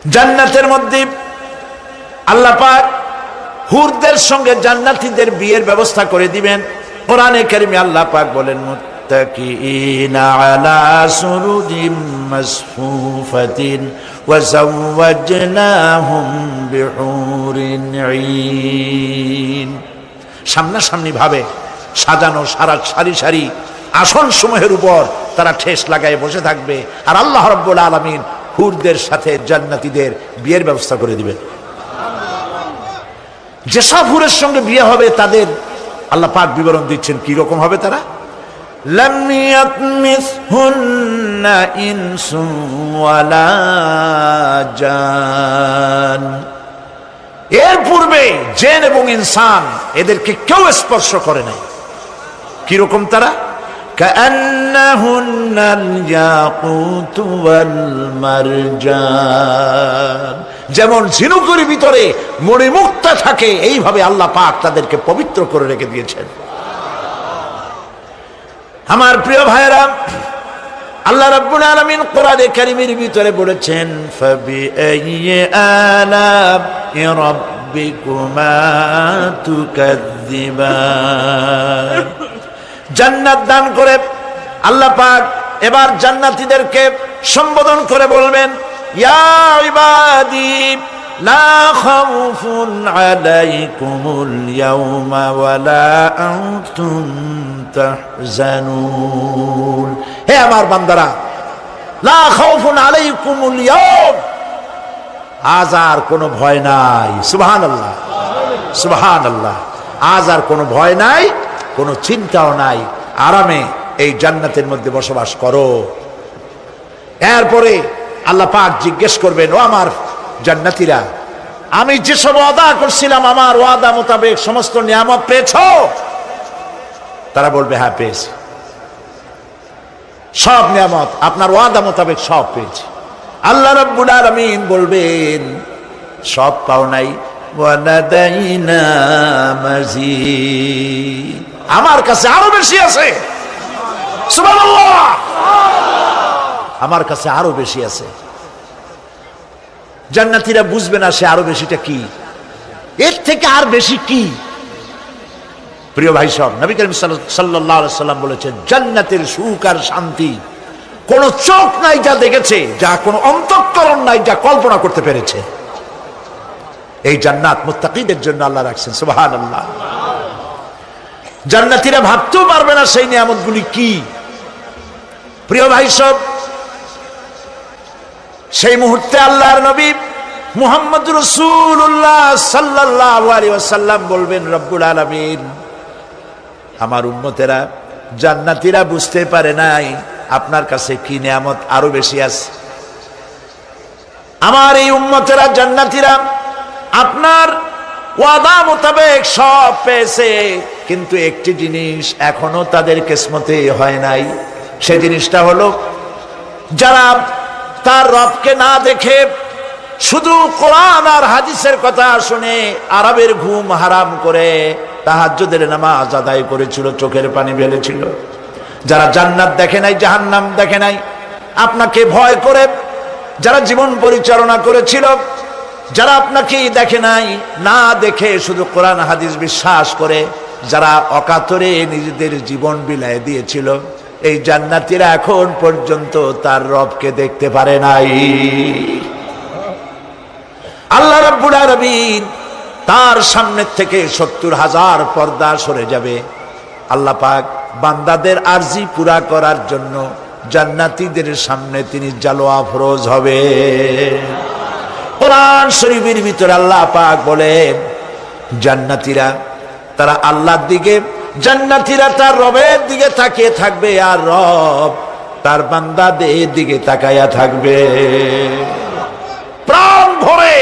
জান্নাতের মধ্যে আল্লাহ পাক হুরদের সঙ্গে জান্নাতীদের বিয়ের ব্যবস্থা করে দিবেন। কোরআনে কারিমে আল্লাহ পাক বলেন, মুত্তাকিইনা আলা সুরুজিম মাসফুফাতিন ওয়া যাওয়াজনাহুম বিহুরিন ঈন। সামনাসামনি ভাবে সাজানো সারি সারি আসন সমূহের উপর তারা ঠেস লাগায় বসে থাকবে, আর আল্লাহ রাব্বুল আলামিন হুরদের সাথে জান্নাতীদের বিয়ের ব্যবস্থা করে দিবেন। যেসব হুরের সঙ্গে বিয়ে হবে তাদের আল্লাহ পাক বিবরণ দিচ্ছেন কি রকম হবে তারা। লাম ইয়াতমিসহুন্না ইনসুন ওয়ালা জান। এর পূর্বে জিন এবং ইনসান এদেরকে কেউ স্পর্শ করে নাই। কি রকম তারা? কাআন্নাহুন্নাল ইয়াকুতু ওয়াল মারজান। যেমন ঝিনুকের ভিতরে মণিমুক্তা থাকে, এইভাবে আল্লাহ পাক তাদেরকে পবিত্র করে রেখে দিয়েছেন। আমার প্রিয় ভাইরা, আল্লাহ রাব্বুল আলামিন কোরআনে কারীমের ভিতরে বলেছেন, ফাবিআইয়ি আলা'i রাব্বিকুমা তুকাযযিবান। জান্নাত দান করে আল্লাহ পাক এবার জান্নাতীদেরকে সম্বোধন করে বলবেন, ইয়া ইবাদি লা খাউফুন আলাইকুমুল ইয়াওমা ওয়ালা আনতুম তাহজানুন। হে আমার বান্দারা, লা খাউফুন আলাইকুমুল ইয়াওম, আজ আর কোনো ভয় নাই। সুবহানাল্লাহ, সুবহানাল্লাহ। আজ আর কোনো ভয় নাই, কোনো চিন্তাও নাই, আরামে এই জান্নাতের মধ্যে বসবাস করো। এরপরে আল্লাহ পাক জিজ্ঞেস করবেন, ও আমার জান্নাতীরা, আমি যেসব ওয়াদা করছিলাম আমার ওয়াদা মোতাবেক সমস্ত নিয়ামত পেয়েছো? তারা বলবে, হ্যাঁ পেয়েছি, সব নিয়ামত আপনার ওয়াদা মোতাবেক সব পেয়েছি। আল্লাহ রাব্বুল আলামিন বলবেন, সব পাও নাই, ওয়ালাদাইনা মাজিদ, আমার কাছে আরো বেশি আছে। সুবহানাল্লাহ, আমার কাছে আরো বেশি আছে। জান্নাতীরা বুঝবে না সে আরো বেশিটা কি, এর থেকে আর বেশি কি। প্রিয় ভাই সব, নবী করিম সাল্লাল্লাহু আলাইহি সাল্লাম বলেছেন, জান্নাতের সুখ আর শান্তি কোন চোখ নাই যা দেখেছে, যা কোন অন্তঃকরণ নাই যা কল্পনা করতে পেরেছে। এই জান্নাত মুত্তাকিদের জন্য আল্লাহ রাখছেন। সুবহানাল্লাহ। জান্নাতীরা ভাবতেও পারবে না সেই নিয়ামতগুলি কি। প্রিয় ভাই সব, সেই মুহূর্তে আল্লাহর নবী মুহাম্মদ রাসূলুল্লাহ সাল্লাল্লাহু আলাইহি ওয়াসাল্লাম বলবেন, রব্বুল আলামিন, আমার উম্মতেরা জান্নাতীরা বুঝতে পারে নাই আপনার কাছে কি নিয়ামত আরো বেশি আছে। আমার এই উম্মতেরা জান্নাতীরা আপনার ওয়াদা মোতাবেক সব পেয়েছে, কিন্তু একটি জিনিস এখনো তাদের কিসমতে হয় নাই। সে জিনিসটা হলো, যারা তার রবকে না দেখে শুধু কোরআন আর হাদিসের কথা শুনে আরবের ঘুম হারাম করে তাহাজ্জুদের নামাজ আদায় করেছিল, চোখের পানি ফেলেছিল, যারা জান্নাত দেখে নাই, জাহান্নাম দেখে নাই, আপনাকে ভয় করে যারা জীবন পরিচালনা করেছিল, যারা আপনাকে দেখে নাই, না দেখে শুধু কোরআন হাদিস বিশ্বাস করে যারা অকাতরে নিজেদের জীবন বিলায় দিয়েছিল, এই জান্নাতীরা এখন পর্যন্ত তার রবকে দেখতে পারে নাই। আল্লাহ রাব্বুল আলামিন তার সামনে থেকে ৭০,০০০ পর্দা সরে যাবে। আল্লাহ পাক বান্দাদের আরজি পুরা করার জন্য জান্নাতীদের সামনে তিনি জালোয়া ফরোজ হবে। কোরআন শরীফের ভিতরে আল্লাহ পাক বলেন, জান্নাতীরা তারা আল্লাহর দিকে, জান্নাতীরা তার রবের দিকে তাকিয়ে থাকবে, আর রব তার বান্দাদের দিকে তাকায়া থাকবে। প্রাণ ভরে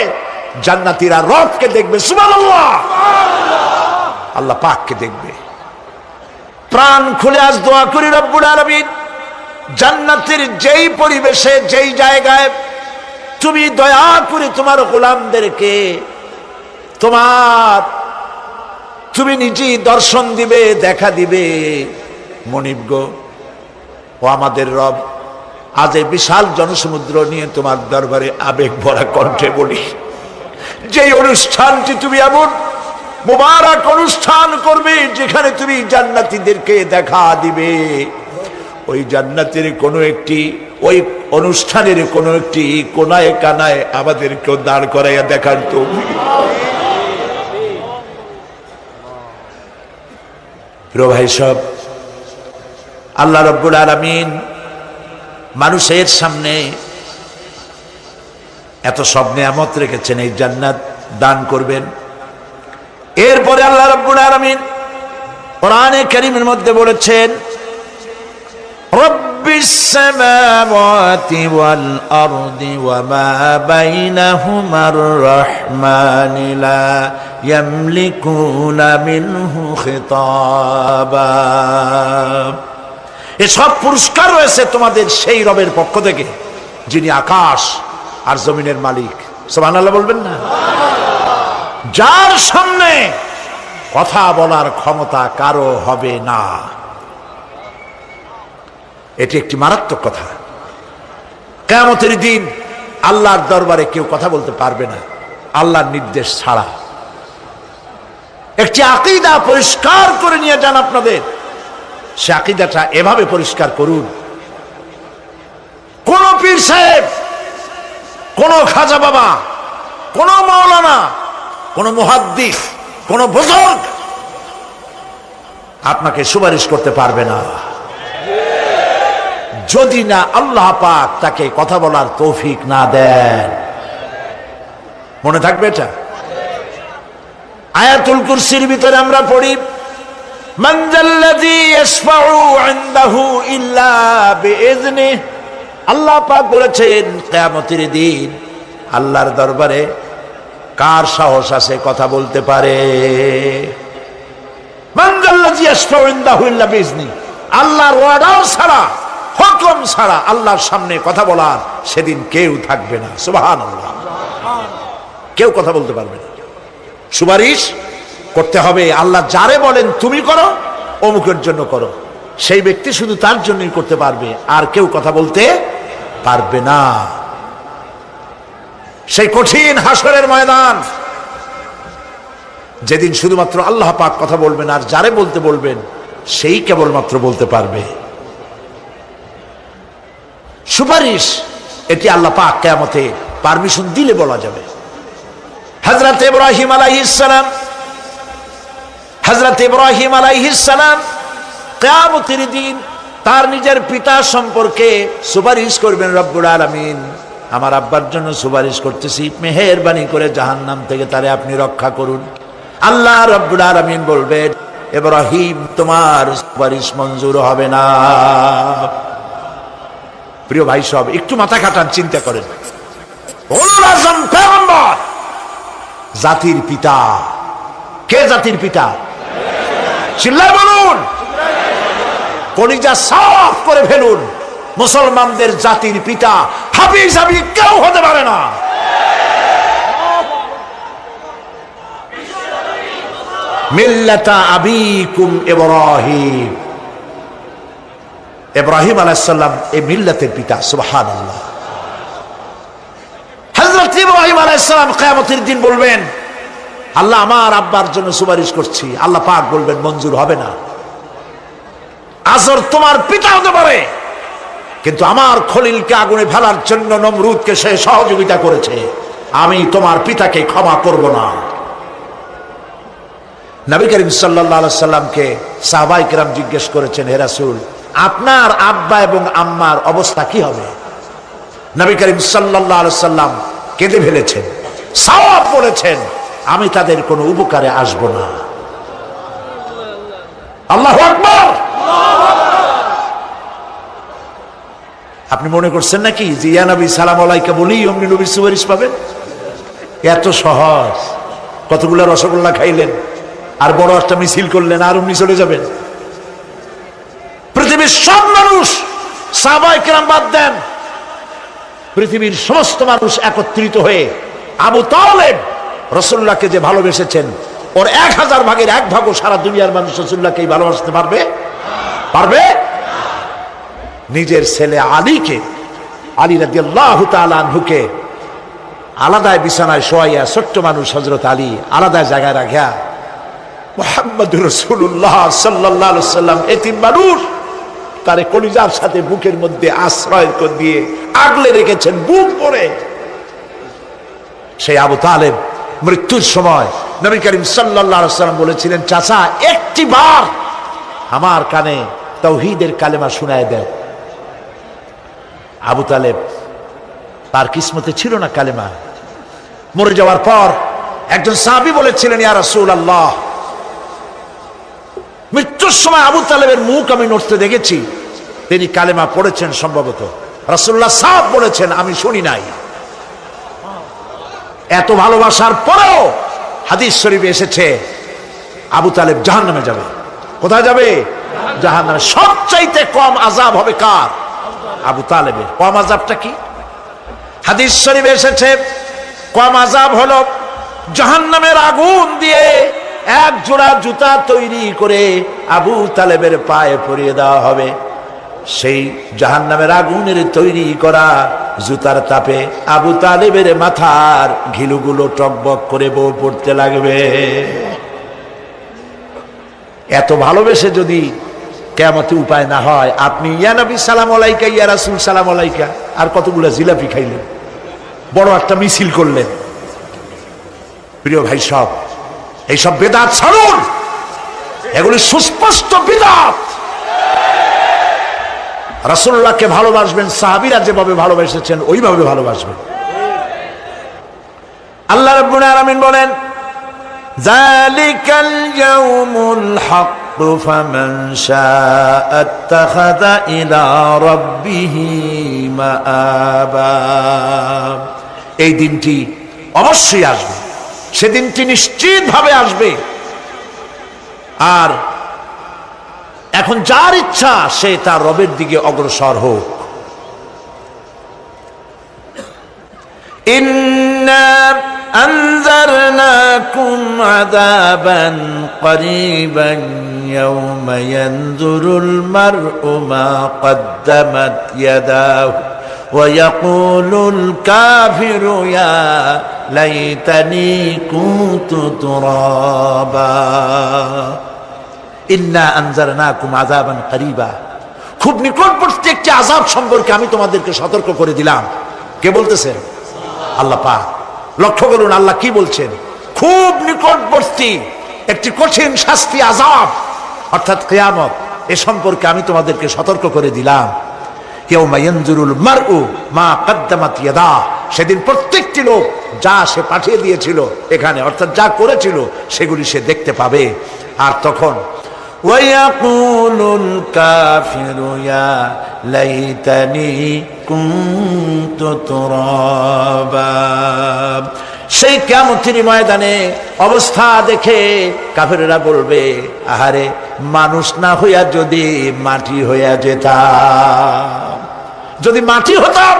জান্নাতীরা রবকে দেখবে। সুবহানাল্লাহ, আল্লাহ পাককে দেখবে। প্রাণ খুলে আজ দোয়া করি, রব্বুল আলামিন, জান্নাতের যেই পরিবেশে, যেই জায়গায় তুমি দয়া করে তোমার গোলামদেরকে তুমি নিজেই দর্শন দিবে, দেখা দিবে। মনিব গো, ও আমাদের রব, আজ এই বিশাল জনসমুদ্র নিয়ে তোমার দরবারে আবেগ ভরা কণ্ঠে বলি, যে অনুষ্ঠানটি তুমি এমন মুবারক অনুষ্ঠান করবে যেখানে তুমি জান্নাতীদেরকে দেখা দিবে, ওই জান্নাতের কোনো একটি, ওই অনুষ্ঠানের কোনো একটি কোনায় কানায় আমাদেরকেও দাঁড় করাইয়া দেখার তৌফিক। প্রিয় ভাই সব, আল্লাহ রাব্বুল আলামিন মানুষের সামনে এত সব নিয়ামত রেখেছেন, এই জান্নাত দান করবেন। এরপরে আল্লাহ রাব্বুল আলামিন কোরআনে কারীমের মধ্যে বলেছেন, রব্বিস সামাওয়াতি ওয়াল আরদি ওয়া মা বাইনাহুমার রাহমানি লা ইয়ামলিকুনা মিনহু খিতাবা। এসব পুরস্কার রয়েছে তোমাদের সেই রবের পক্ষ থেকে যিনি আকাশ আর জমিনের মালিক। সুবহানাল্লাহ বলবেন না? যার সামনে কথা বলার ক্ষমতা কারো হবে না। এটি একটি মারাত্মক কথা। কিয়ামতের দিন আল্লাহর দরবারে কেউ কথা বলতে পারবে না আল্লাহর নির্দেশ ছাড়া। একটি আকীদা পরিষ্কার করে নিয়ে যান আপনাদের। সে আকীদাটা এভাবে পরিষ্কার করুন, কোন পীর সাহেব, কোন খাজা বাবা, কোন মাওলানা, কোন মুহাদ্দিস, কোন বুজুর্গ আপনাকে সুপারিশ করতে পারবে না যদি না আল্লাহ পাক তাকে কথা বলার তৌফিক না দেন। মনে থাকবে এটা। আয়াতুল কুরসির ভিতরে আমরা পড়ি, মান যাল্লাযী ইয়াশফাউ ইনদাহু ইল্লা বিইযনিহি। আল্লাহ পাক বলেছেন কিয়ামতের দিন আল্লাহর দরবারে কার সাহস আছে কথা বলতে পারে? মান যাল্লাযী ইয়াশফাউ ইনদাহু ইল্লা বিইযনিহি। আল্লাহর অর্ডার ছাড়া, হুকুম ছাড়া আল্লাহর সামনে কথা বলার সেদিন কেউ থাকবে না। সুবহানাল্লাহ। কেউ কথা বলতে পারবে না। সুপারিশ করতে হবে আল্লাহ যারে বলেন তুমি করো, অমুকের জন্য করো, সেই ব্যক্তি শুধু তার জন্যই করতে পারবে, আর কেউ কথা বলতে পারবে না। সেই কঠিন হাসরের ময়দান, যেদিন শুধুমাত্র আল্লাহ পাক কথা বলবেন, আর যারে বলতে বলবেন সেই কেবলমাত্র বলতে পারবে। সুপারিশ এটি আল্লাহ পাক কিয়ামতে পারমিশন দিলে বলা যাবে। হযরত ইব্রাহিম আলাইহিস সালাম, হযরত ইব্রাহিম আলাইহিস সালাম কিয়ামতের দিন তার নিজের পিতা সম্পর্কে সুপারিশ করবেন, রব্বুল আলামিন আমার আব্বার জন্য সুপারিশ করতেছি, মেহেরবানি করে জাহান্নাম থেকে তারে আপনি রক্ষা করুন। আল্লাহ রব্বুল আলামিন বলবেন, ইব্রাহিম তোমার সুপারিশ মঞ্জুর হবে না। প্রিয় ভাই সব, একটু মাথা খাটান, চিন্তা করেন। উলুল আযম পয়গম্বর, জাতির পিতা। কে জাতির পিতা? চিল্লায় বলুন, কলিজা সাফ করে ফেলুন। মুসলমানদের জাতির পিতা হাফিজ আবি কেউ হতে পারে না। মিল্লাতা আবিকুম ইব্রাহিম। ইব্রাহিম আলাইহিস সালাম এই মিল্লাতের পিতা। সুবহানাল্লাহ। হযরত ইব্রাহিম আলাইহিস সালাম কিয়ামতের দিন বলবেন, আল্লাহ আমার আব্বার জন্য সুপারিশ করছি। আল্লাহ পাক বলবেন মঞ্জুর হবে না। আজর তোমার পিতা হতে পারে, কিন্তু আমার খলিলকে আগুনে ফেলার জন্য নমরুদকে সে সহযোগিতা করেছে, আমি তোমার পিতাকে ক্ষমা করব না। নবী করিম সাল্লাল্লাহু আলাইহি সাল্লামকে সাহাবায়ে কেরাম জিজ্ঞেস করেছেন, হে রাসূল আপনার আব্বা এবং আম্মার অবস্থা কি হবে? নবী করিম সাল্লাল্লাহু আলাইহি সাল্লাম কেঁদে ফেলেছেন, সওয়াব বলেছেন, আমি তাদের কোনো উপকারে আসব না। আল্লাহু আকবার। আপনি মনে করছেন নাকি যে ইয়া নবী সালাম আলাইকা বলি অমনি নবীর সুপারিশ পাবেন? এত সহজ। কতগুলো রসগোল্লা খাইলেন আর বড় একটা মিছিল করলেন আর অমনি চলে যাবেন? পৃথিবীর সব মানুষ, সাহাবায়ে কেরাম বাদ দেন, পৃথিবীর সমস্ত মানুষ একত্রিত হয়ে আবু তালেব রাসূলুল্লাহকে যে ভালোবেসেছেন, ওর 1000 ভাগের 1 ভাগও সারা দুনিয়ার মানুষ রাসূলুল্লাহকে ভালোবাসতে পারবে? পারবে? নিজের ছেলে আলীকে আলী রাদিয়াল্লাহু তাআলা আনহুকে আলাদা বিছানায় শোয়াইয়া, ছোট্ট মানুষ হযরত আলী আলাদা জায়গায় রাখিয়া মুহাম্মদুর রাসূলুল্লাহ সাল্লাল্লাহু আলাইহি সাল্লাম এতিম মানুষ তারে কলিজার সাথে বুকের মধ্যে আশ্রয় করে দিয়ে আগলে রেখেছেন বুক ভরে। সেই আবু তালেব মৃত্যুর সময় নবী করিম সাল্লাল্লাহু আলাইহি সাল্লাম বলেছিলেন, চাচা একটি বার আমার কানে তাওহীদের কালেমা শোনায় দেন। আবু তালেব তার কিসমতে ছিল না কালেমা। মরে যাওয়ার পর একজন সাহাবী বলেছিলেন, ইয়া রাসূলুল্লাহ, মৃত্যুর সময় আবু তালেবের মুখ আমি নড়তে দেখেছি, তিনি কালেমা পড়েছেন সম্ভবত। রাসূলুল্লাহ সাহেব বলেছেন, আমি শুনি নাই। এত ভালোবাসার পরেও হাদিস শরীফে এসেছে আবু তালেব জাহান্নামে যাবে। কোথায় যাবে? জাহান্নামে। সবচাইতে কম আযাব হবে কার? আবু তালেবের। কম আযাবটা কি? হাদিস শরীফে এসেছে কম আযাব হলো জাহান্নামের আগুন দিয়ে এক জোড়া জুতা তৈরি করে আবু তালেবের পায়ে পরিয়ে দেওয়া হবে। সেই জাহান্নামের আগুনের তৈরি করা জুতার তাপে আবু তালেবের মাথার ঘিলুগুলো টকবক করে বউ পড়তে লাগবে। এত ভালোবেসে যদি কিয়ামতে উপায় না হয়, আপনি ইয়া নবী সালাম আলাইকা, ইয়া রাসূল সালাম আলাইকা, আর কতগুলো জিলাপি খাইলেন, বড় একটা মিছিল করলেন। প্রিয় ভাই সব, এইসব বেদাত ছাড়ুন, এগুলি সুস্পষ্ট বিদআত। রাসূলুল্লাহকে ভালোবাসবেন, সাহাবীরা যেভাবে ভালোবেসেছেন ওইভাবে ভালোবাসবেন। আল্লাহ রাব্বুল আলামিন বলেন, যালিকাল ইয়াউমুল হক ফামান শাআ আত্তাখাযা ইলা রাব্বিহি মাআবা। এই দিনটি অবশ্যই আসবে, সেদিনটি নিশ্চিতভাবে আসবে। আর এখন যার ইচ্ছা সে তার রবের দিকে অগ্রসর হোক। ইন্না আনজারনাকুম আযাবান করিবান ইয়াওমা ইয়ানজুরুল মার'উ মা কদ্দামাত ইয়াদাহু ওয়া ইয়াকুলুল কাফিরু ইয়া লাইতানি কুনতু তুরাবা। ইন্না আনজারনাকুম আযাবান করিবা, খুব নিকটবর্তী একটি আযাব সম্পর্কে আমি তোমাদেরকে সতর্ক করে দিলাম। কে বলতেছেন? আল্লাহ পাক। লক্ষ্য করুন আল্লাহ কি বলছেন, খুব নিকটবর্তী একটি কঠিন শাস্তি আযাব অর্থাৎ কিয়ামত, এ সম্পর্কে আমি তোমাদেরকে সতর্ক করে দিলাম। ইয়াউমা ইয়ানজুরুল মার'উ মা কদ্দামাত ইয়াদা, সেদিন প্রত্যেকটি লোক যা সে পাঠিয়ে দিয়েছিল এখানে, অর্থাৎ যা করেছিল সেগুলি সে দেখতে পাবে। আর তখন ওয়ায়াকুলুল কাফিরু ইয়া লাইতানি কুনতু তুরাবা। সেই কিয়ামতের ময়দানে অবস্থা দেখে কাফেররা বলবে, আহারে মানুষ না হইয়া যদি মাটি হইয়া যেতাম, যদি মাটি হতাম,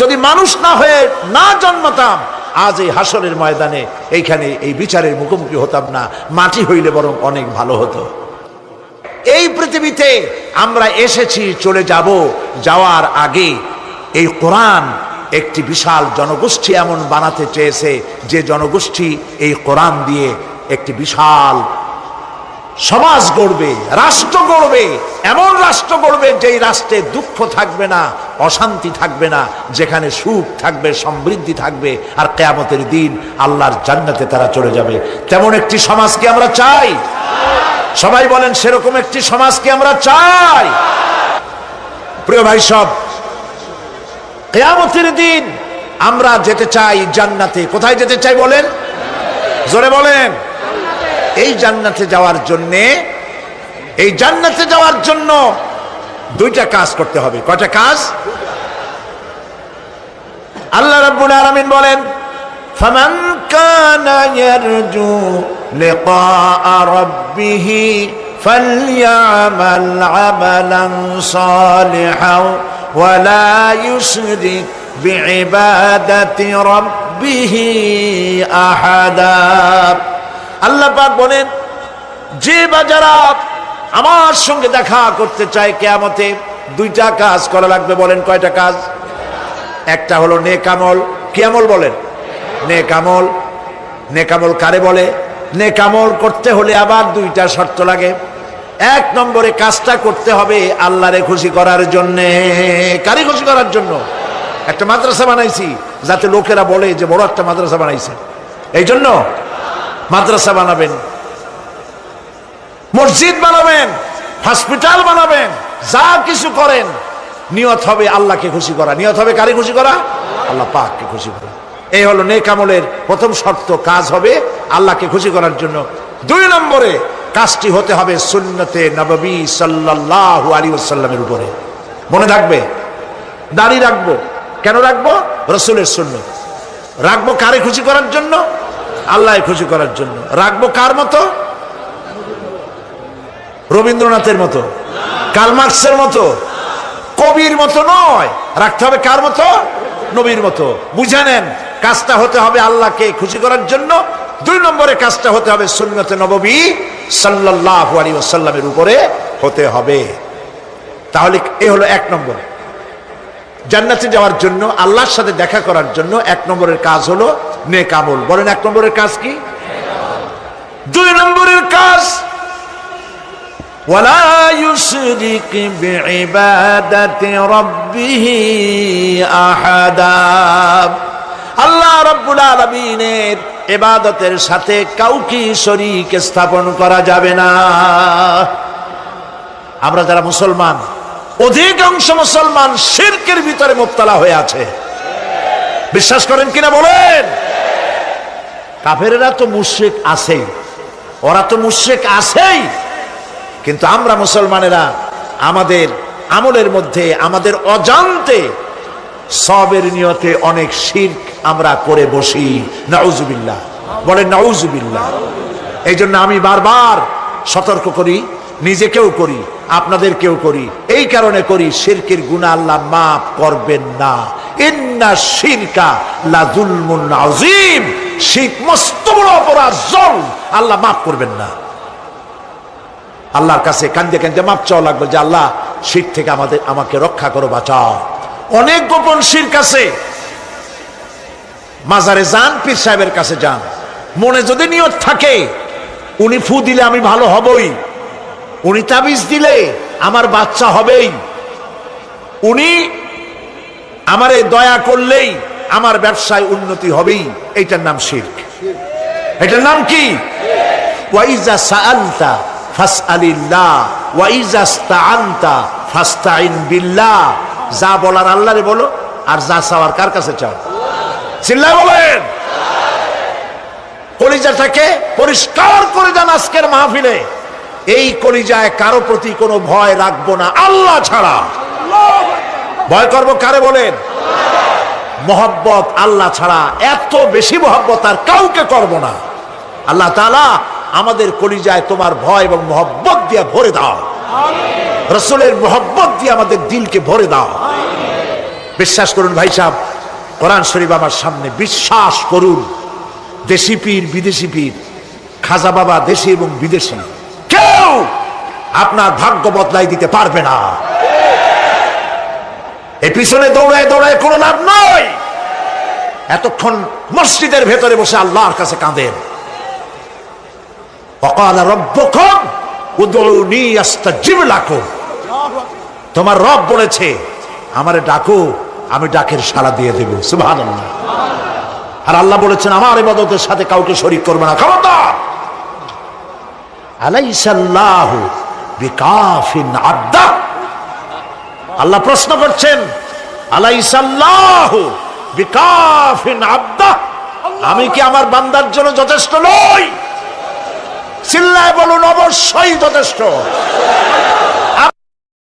যদি মানুষ না হয়ে না জন্মতাম, আজ এই হাসরের ময়দানে এইখানে এই বিচারের মুখোমুখি হতাম না, মাটি হইলে বরং অনেক ভালো হতো। এই পৃথিবীতে আমরা এসেছি, চলে যাব, যাওয়ার আগে এই কোরআন একটি বিশাল জনগোষ্ঠী এমন বানাতে চেয়েছে যে জনগোষ্ঠী এই কোরআন দিয়ে একটি বিশাল সমাজ গড়বে, রাষ্ট্র গড়বে, এমন রাষ্ট্র গড়বে যেই রাষ্ট্রে দুঃখ থাকবে না, অশান্তি থাকবে না, যেখানে সুখ থাকবে, সমৃদ্ধি থাকবে, আর কিয়ামতের দিন আল্লাহর জান্নাতে তারা চলে যাবে। তেমন একটি সমাজকে আমরা চাই। সবাই বলেন, সেরকম একটি সমাজকে আমরা চাই। প্রিয় ভাই সব, কিয়ামতের দিন আমরা যেতে চাই জান্নাতে। কোথায় যেতে চাই বলেন? জোরে বলেন। এই জান্নাতে যাওয়ার জন্য, এই জান্নাতে যাওয়ার জন্য দুইটা কাজ করতে হবে। কয়টা কাজ? আল্লাহ রাব্বুল আলামিন বলেন, ফামান কানা ইয়ারজু লিকাআ রাব্বিহি ফালইআমাল আমালান সালিহান ওয়া লা ইউশরিক বিইবাদাতি রাব্বিহি আহাদা। আল্লাহ পাক বলেন, যে বাজারা আমার সঙ্গে দেখা করতে চায় কিয়ামতে, দুইটা কাজ করা লাগবে। বলেন কয়টা কাজ? একটা হলো নেক আমল। কি আমল বলেন? নেক আমল। নেক আমল কারে বলে? নেক আমল করতে হলে আবার দুইটা শর্ত লাগে। এক নম্বরে কাজটা করতে হবে আল্লাহরে খুশি করার জন্য। কারে খুশি করার জন্য? একটা মাদ্রাসা বানাইছি যাতে লোকেরা বলে যে বড় একটা মাদ্রাসা বানাইছে, এই জন্য মাদ্রাসা বানাবেন, মসজিদ বানাবেন, হসপিটাল বানাবেন, যা কিছু করেন নিয়ত হবে আল্লাহকে খুশি করা। নিয়ত হবে কারে খুশি করা? আল্লাহ পাককে খুশি করা। এই হলো নেক আমলের প্রথম শর্ত, কাজ হবে আল্লাহকে খুশি করার জন্য। দুই নম্বরে কাজটি হতে হবে সুন্নতে নববী সাল্লাল্লাহু আলাইহি ওয়াসাল্লামের উপরে। মনে থাকবে, দাড়ি রাখবো, কেন রাখবো? রাসূলের সুন্নত। রাখবো কারে খুশি করার জন্য? আল্লাহকে খুশি করার জন্য। রাখবো কার মতো? রবীন্দ্রনাথের মতো, কার্ল মার্কসের মতো, কবির মতো নয়। রাখতে হবে কার মতো? নবীর মতো। বুঝে নেন, কাজটা হতে হবে আল্লাহকে খুশি করার জন্য। দুই নম্বরে কাজটা হতে হবে সুন্নতে নববী সাল্লাল্লাহু আলাইহি ওয়াসাল্লামের উপরে হতে হবে। তাহলে এই হলো এক নম্বর। জান্নাতে যাওয়ার জন্য, আল্লাহর সাথে দেখা করার জন্য এক নম্বরের কাজ হলো নেক আমল। বলেন এক নম্বরের কাজ কি? দুই নম্বরের কাজ ওয়ালা ইউশরিক বিইবাদাতি রাব্বিহি আহাদা। আল্লাহ রাব্বুল আলামিনের ইবাদতের সাথে কাউকে শরীক স্থাপন করা যাবে না। আমরা যারা মুসলমান, অধিকাংশ মুসলমান শিরকের ভিতরে মুবতালা হয়ে আছে। বিশ্বাস করেন কিনা বলেন? কাফেরেরা তো মুশরিক আছেই, ওরা তো মুশরিক আছেই, কিন্তু আমরা মুসলমানেরা আমাদের আমলের মধ্যে আমাদের অজান্তে সবের নিয়তে অনেক শিরক আমরা করে বসি। নাউজুবিল্লাহ, বলেন নাউজুবিল্লাহ। এই জন্য আমি বারবার সতর্ক করি, নিজেকেও করি, আপনাদেরকেও করি। এই কারণে করি, শিরকের গুনাহ আল্লাহ মাফ করবেন না। ইন্না শিরকা লাযুলমুন আযীম। শিরক মস্ত বড় অপরাধ, জুলম, আল্লাহ মাফ করবেন না। আল্লাহর কাছে কান্দে কান্দে মাপ চাওয়া লাগবে যে আল্লাহ শিরক থেকে আমাকে রক্ষা করো, বাঁচাও। অনেক গোপন শিরক আছে। মাজারে যান, পীর সাহেবের কাছে যান, মনে যদি নিয়ত থাকে উনি ফু দিলে আমি ভালো হবই, উনি তাবিজ দিলে আমার বাচ্চা হবেই, উনি আমারে দয়া করলেই আমার ব্যবসায় উন্নতি হবেই, এইটার নাম শিরক। এটার নাম কি? ওয়াইজা সাআলতা ফাসআলিল্লাহ ওয়াইজা ইসতাআনতা ফাসতাইন বিল্লাহ। যা বলার আল্লাহরে বলো, আর যা চাওয়ার কার কাছে চাও? চিল্লায় বলেন। কলিজাটাকে পরিষ্কার করে যান আজকের মাহফিলে। এই কলিজায় কারো প্রতি কোনো ভয় রাখবো না আল্লাহ ছাড়া। ভয় করবো কারে বলেন? মহব্বত আল্লাহ ছাড়া, এত বেশি মহব্বত আর কাউকে করব না। আল্লাহ তাআলা আমাদের কলিজায় তোমার ভয় এবং মহব্বত দিয়ে ভরে দাও। রাসূলের মহব্বত দিয়ে আমাদের দিলকে ভরে দাও। বিশ্বাস করুন ভাই সাহেব, কোরআন শরীফ আমার সামনে, বিশ্বাস করুন, দেশি পীর বিদেশি পীর, খাজা বাবা দেশি এবং বিদেশি, কেউ আপনার ভাগ্য বদলাই দিতে পারবে না। এই পিছনে দৌড়ায় দৌড়ায় কোনো লাভ নয়। এতক্ষণ মসজিদের ভেতরে বসে আল্লাহর কাছে কাঁদেন। ওয়াকালা রাব্বুকুম উদউনি আস্তাজিব লাকুম। তোমার রব বলেছে আমারে ডাকো, আমি ডাকের সাড়া দিয়ে দেব। সুবহানাল্লাহ। আর আল্লাহ বলেছেন আমার ইবাদতের সাথে কাউকে শরীক করবে না। খবরদার। আলাইসাল্লাহু বিকাফিন আবদা। আল্লাহ প্রশ্ন করছেন, আলাইসাল্লাহু বিকাফিন আবদা, আমি কি আমার বান্দার জন্য যথেষ্ট নই? চিল্লায় বলুন অবশ্যই যথেষ্ট।